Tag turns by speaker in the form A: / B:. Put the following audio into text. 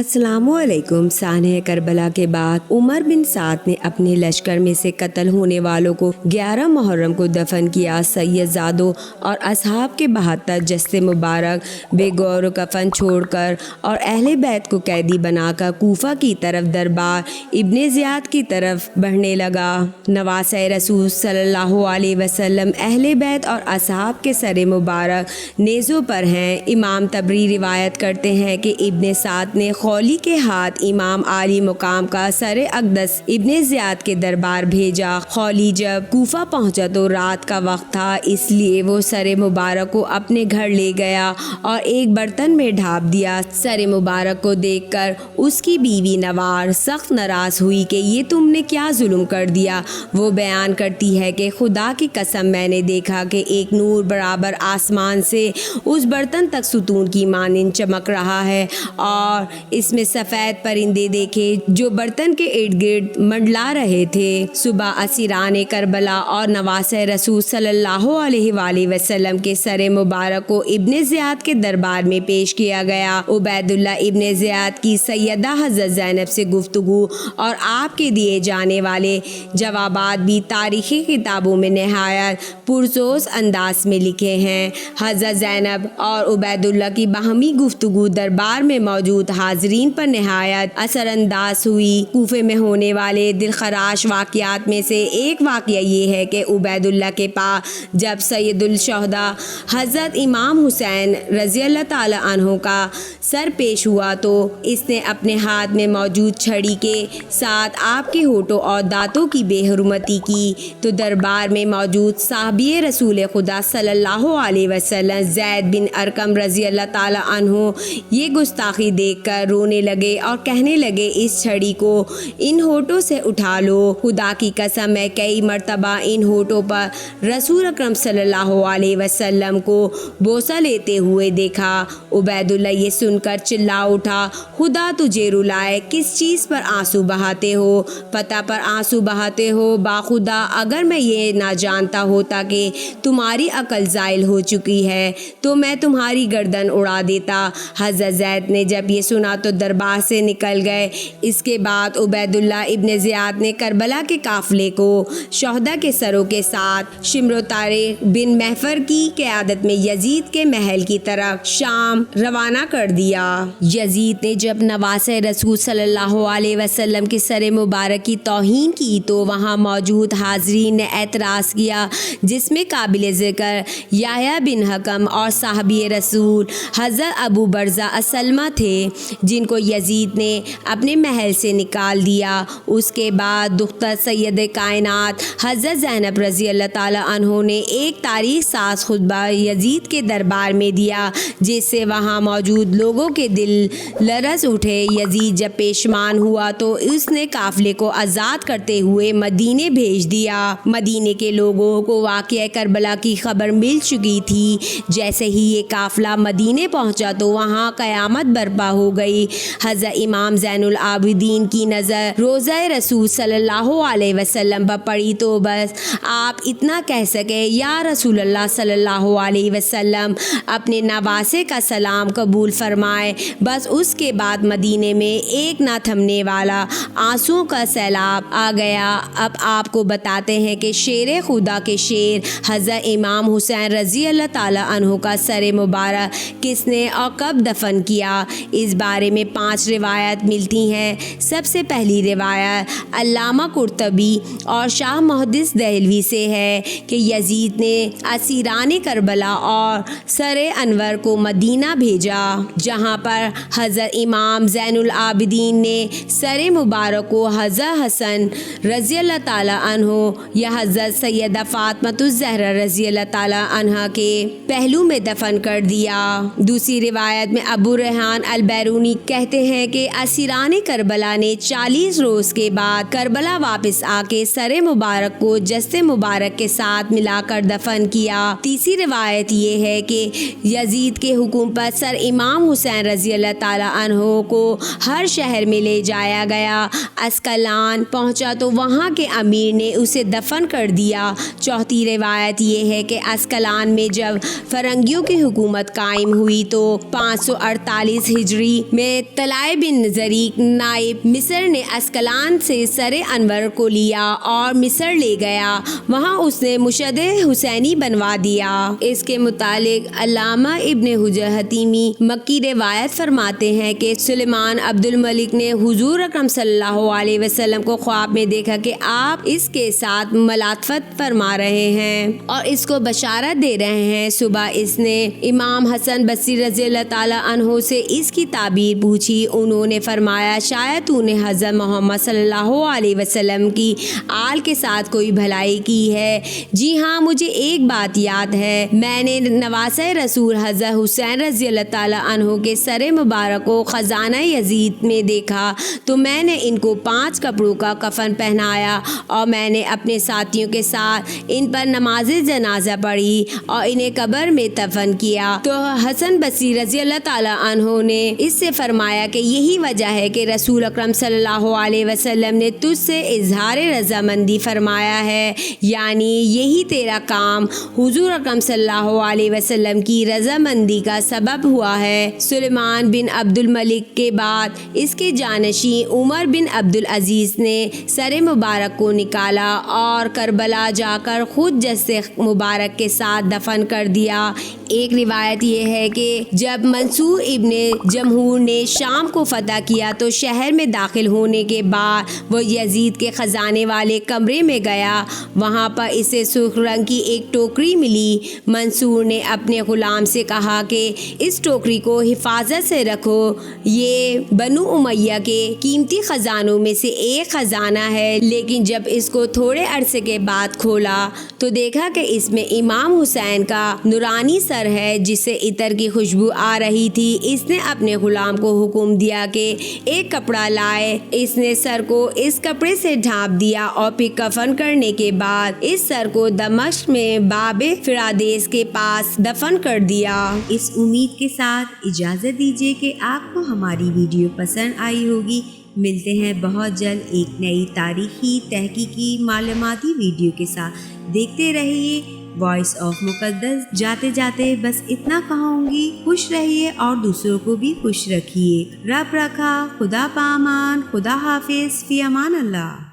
A: السلام علیکم۔ سانحہ کربلا کے بعد عمر بن سعد نے اپنے لشکر میں سے قتل ہونے والوں کو 11 محرم کو دفن کیا۔ سید زادوں اور اصحاب کے 72 جثے مبارک بے گور و کفن چھوڑ کر اور اہل بیت کو قیدی بنا کر کوفہ کی طرف دربار ابن زیاد کی طرف بڑھنے لگا۔ نواسۂ رسول صلی اللہ علیہ وسلم اہل بیت اور اصحاب کے سر مبارک نیزوں پر ہیں۔ امام طبری روایت کرتے ہیں کہ ابن سعد نے خولی کے ہاتھ امام عالی مقام کا سر اقدس ابن زیاد کے دربار بھیجا۔ خولی جب کوفہ پہنچا تو رات کا وقت تھا، اس لیے وہ سر مبارک کو اپنے گھر لے گیا اور ایک برتن میں ڈھانپ دیا۔ سر مبارک کو دیکھ کر اس کی بیوی نوار سخت ناراض ہوئی کہ یہ تم نے کیا ظلم کر دیا۔ وہ بیان کرتی ہے کہ خدا کی قسم میں نے دیکھا کہ ایک نور برابر آسمان سے اس برتن تک ستون کی مانند چمک رہا ہے اور اس میں سفید پرندے دیکھے جو برتن کے ارد گرد منڈلا رہے تھے۔ صبح اسیران کربلا اور نواسۂ رسول صلی اللہ علیہ وآلہ وسلم کے سر مبارک کو ابن زیاد کے دربار میں پیش کیا گیا۔ عبید اللہ ابن زیاد کی سیدہ حضرت زینب سے گفتگو اور آپ کے دیے جانے والے جوابات بھی تاریخی کتابوں میں نہایت پرجوش انداز میں لکھے ہیں۔ حضرت زینب اور عبید اللہ کی باہمی گفتگو دربار میں موجود حاضرین پر نہایت اثر انداز ہوئی۔ کوفے میں ہونے والے دلخراش واقعات میں سے ایک واقعہ یہ ہے کہ عبید اللہ کے پاس جب سید الشہداء حضرت امام حسین رضی اللہ تعالی عنہ کا سر پیش ہوا تو اس نے اپنے ہاتھ میں موجود چھڑی کے ساتھ آپ کے ہونٹوں اور دانتوں کی بے حرمتی کی تو دربار میں موجود صحابی رسول خدا صلی اللہ علیہ وسلم زید بن ارقم رضی اللہ تعالی عنہ یہ گستاخی دیکھ کر رونے لگے اور کہنے لگے اس چھڑی کو ان ہونٹوں سے اٹھا لو۔ خدا کی قسم میں کئی مرتبہ ان ہونٹوں پر رسول اکرم صلی اللہ علیہ وسلم کو بوسہ لیتے ہوئے دیکھا۔ عبید اللہ یہ سن کر چلا اٹھا، خدا تجھے رلائے، کس چیز پر آنسو بہاتے ہو؟ پتہ پر آنسو بہاتے ہو؟ باخدا اگر میں یہ نہ جانتا ہوتا کہ تمہاری عقل زائل ہو چکی ہے تو میں تمہاری گردن اڑا دیتا۔ حضرت زید نے جب یہ سنا تو دربار سے نکل گئے۔ اس کے بعد عبید اللہ ابن زیاد نے کربلا کے قافلے کو شہداء کے سروں کے ساتھ شمر و طارق بن محفر کی قیادت میں یزید کے محل کی طرف شام روانہ کر دیا۔ یزید نے جب نواسۂ رسول صلی اللہ علیہ وسلم کے سر مبارک کی توہین کی تو وہاں موجود حاضرین نے اعتراض کیا، جس میں قابل ذکر یحییٰ بن حکم اور صحابی رسول حضرت ابو برزہ اسلمہ تھے جن کو یزید نے اپنے محل سے نکال دیا۔ اس کے بعد دختر سید کائنات حضرت زینب رضی اللہ تعالیٰ عنہ نے ایک تاریخ ساز خطبہ یزید کے دربار میں دیا جس سے وہاں موجود لوگوں کے دل لرز اٹھے۔ یزید جب پیشمان ہوا تو اس نے قافلے کو آزاد کرتے ہوئے مدینے بھیج دیا۔ مدینے کے لوگوں کو واقعہ کربلا کی خبر مل چکی تھی۔ جیسے ہی یہ قافلہ مدینے پہنچا تو وہاں قیامت برپا ہو گئی۔ حضرت امام زین العابدین کی نظر روضہ رسول صلی اللہ علیہ وسلم پر پڑی تو بس آپ اتنا کہہ سکے، یا رسول اللہ صلی اللہ علیہ وسلم اپنے نواسے کا سلام قبول فرمائے۔ بس اس کے بعد مدینے میں ایک نہ تھمنے والا آنسوؤں کا سیلاب آ گیا۔ اب آپ کو بتاتے ہیں کہ شیر خدا کے شیر حضرت امام حسین رضی اللہ تعالیٰ عنہ کا سر مبارک کس نے اور کب دفن کیا؟ اس بارے میں 5 روایات ملتی ہیں۔ سب سے پہلی روایت علامہ قرطبی اور شاہ محدث دہلوی سے ہے کہ یزید نے اسیران کربلا اور سر انور کو مدینہ بھیجا، جہاں پر حضرت امام زین العابدین نے سر مبارک کو حضرت حسن رضی اللہ تعالیٰ عنہ یا حضرت سیدہ فاطمہ الزہرا رضی اللہ تعالیٰ عنہا کے پہلو میں دفن کر دیا۔ دوسری روایت میں ابو ریحان البیرونی کہتے ہیں کہ اسیران کربلا نے 40 روز کے بعد کربلا واپس آ کے سر مبارک کو جسد مبارک کے ساتھ ملا کر دفن کیا۔ تیسری روایت یہ ہے کہ یزید کے حکم پر سر امام حسین رضی اللہ تعالیٰ عنہ کو ہر شہر میں لے جایا گیا۔ اسکلان پہنچا تو وہاں کے امیر نے اسے دفن کر دیا۔ چوتھی روایت یہ ہے کہ اسکلان میں جب فرنگیوں کی حکومت قائم ہوئی تو 548 ہجری میں میں طلائع بن زریق نائب مصر نے اسکلان سے سر انور کو لیا اور مصر لے گیا، وہاں اس نے مشد حسینی بنوا دیا۔ اس کے متعلق علامہ ابن حجر حتیمی مکی روایت فرماتے ہیں کہ سلیمان عبد الملک نے حضور اکرم صلی اللہ علیہ وسلم کو خواب میں دیکھا کہ آپ اس کے ساتھ ملاطفت فرما رہے ہیں اور اس کو بشارت دے رہے ہیں۔ صبح اس نے امام حسن بصری رضی اللہ تعالی عنہ سے اس کی تعبیر پوچھی۔ انہوں نے فرمایا شاید تو نے حضرت محمد صلی اللہ علیہ وسلم کی آل کے ساتھ کوئی بھلائی کی ہے۔ جی ہاں، مجھے ایک بات یاد ہے، میں نے نواسۂ رسول حضرت حسین رضی اللہ تعالی عنہ کے سر مبارک کو خزانہ یزید میں دیکھا تو میں نے ان کو 5 کپڑوں کا کفن پہنایا اور میں نے اپنے ساتھیوں کے ساتھ ان پر نماز جنازہ پڑھی اور انہیں قبر میں دفن کیا۔ تو حسن بصری رضی اللہ تعالی عنہ نے اس سے فرمایا کہ یہی وجہ ہے کہ رسول اکرم صلی اللہ علیہ وسلم نے تجھ سے اظہار رضامندی فرمایا ہے، یعنی یہی تیرا کام حضور اکرم صلی اللہ علیہ وسلم کی رضامندی کا سبب ہوا ہے۔ سلیمان بن عبد الملک کے بعد اس کے جانشین عمر بن عبد العزیز نے سر مبارک کو نکالا اور کربلا جا کر خود جسد مبارک کے ساتھ دفن کر دیا۔ ایک روایت یہ ہے کہ جب منصور ابن جمہور نے شام کو فتح کیا تو شہر میں داخل ہونے کے بعد وہ یزید کے خزانے والے کمرے میں گیا، وہاں پر اسے سرخ رنگ کی ایک ٹوکری ملی۔ منصور نے اپنے غلام سے کہا کہ اس ٹوکری کو حفاظت سے رکھو، یہ بنو امیہ کے قیمتی خزانوں میں سے ایک خزانہ ہے۔ لیکن جب اس کو تھوڑے عرصے کے بعد کھولا تو دیکھا کہ اس میں امام حسین کا نورانی سر ہے جس سے عطر کی خوشبو آ رہی تھی۔ اس نے اپنے غلام کو حکم دیا کہ ایک کپڑا لائے، اس نے سر کو اس کپڑے سے ڈھانپ دیا اور پھر کفن کرنے کے بعد اس سر کو دمشق میں باب فرادیس کے پاس دفن کر دیا۔ اس امید کے ساتھ اجازت دیجیے کہ آپ کو ہماری ویڈیو پسند آئی ہوگی۔ ملتے ہیں بہت جلد ایک نئی تاریخی تحقیقی معلوماتی ویڈیو کے ساتھ۔ دیکھتے رہیے وائس آف مقدس۔ جاتے جاتے بس اتنا کہوں گی، خوش رہیے اور دوسروں کو بھی خوش رکھیے۔ رب رکھا، خدا پامان، خدا حافظ، فی امان اللہ۔